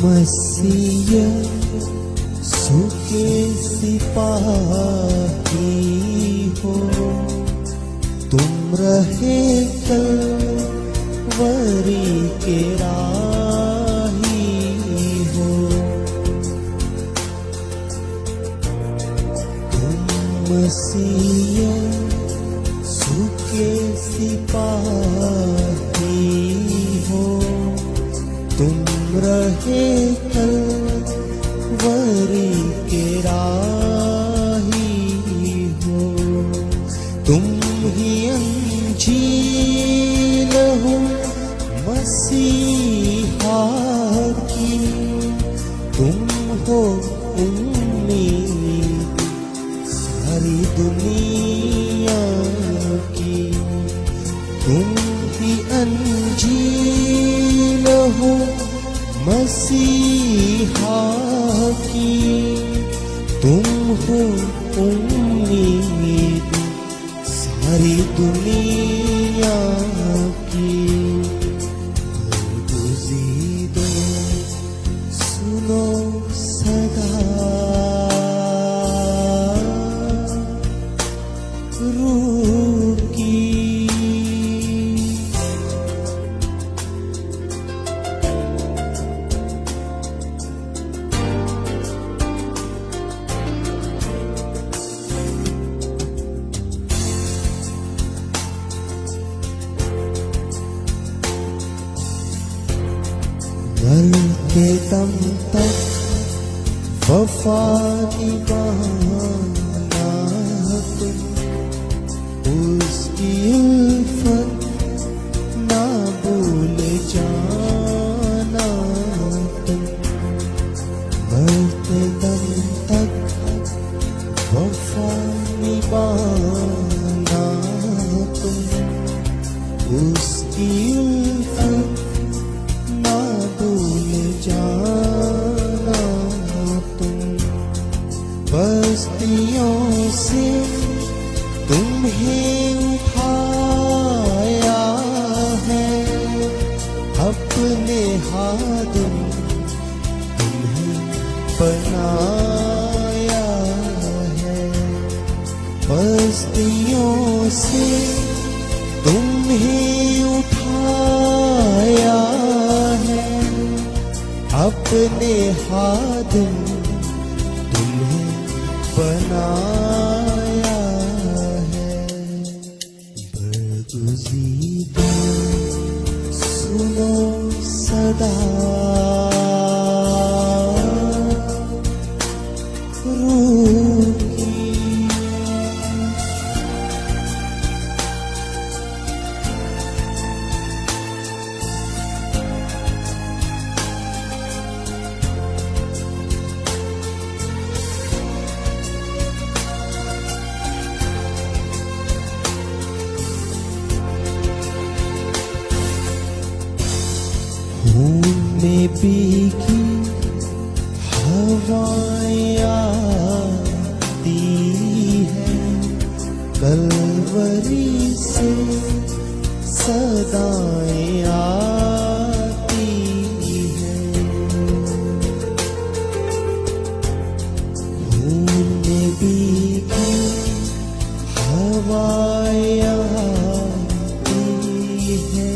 मसीह सूखे सिपाही हो, तुम रहे कलवरी के राही हो। तुम मसीह सूखे सिपाही हो, तुम रहे कलवरी के राही हो। तुम ही अंजील हो मसीहा की, तुम हो उम्मीद सारी दुनिया की। तुम ही अंजील हो मसीहा की, तुम हो उम्मीद सारी दुनिया की। गुज़ीदो सुनो सदा रूह की। मरते दम तक वफा निभाना तुम, उसकी उल्फत ना भूल जाना तुम। मरते दम तक वफा निभाना तुम, उसकी उल्फत जाना तुम। बस्तियों से तुम्हें उठाया है, अपने हाथ तुम्हें बनाया है। बस्तियों से तुम्हें उठाया है, अपने हाथ तुम्हें बनाया है। बरगुज़ीदा सुनो सदा रूह की। खून में भीगी हवाएं आती है, कलवरी से सदाएं आती है। खून में भीगी हवाएं आती है,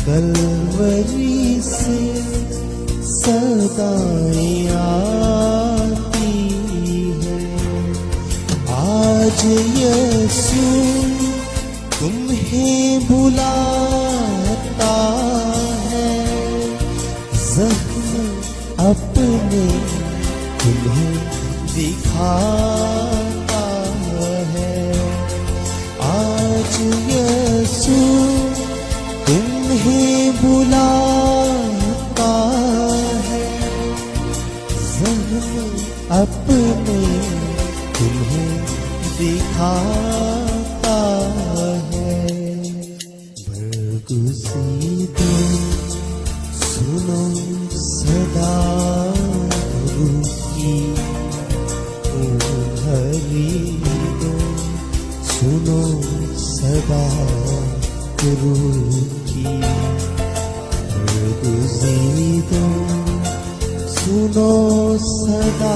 कलवरी से सदाएं आती है। आज यीशु तुम्हें बुलाता है, ज़ख्म अपने तुम्हें दिखाता है। आज यीशु तुम्हें बुलाता है, ज़ख्म अपने तुम्हें दिखाता है। बरगुज़ीदो सुनो सदा रूह की। खरीदो सुनो सदा रूह की। गुज़ीदो सुनो सदा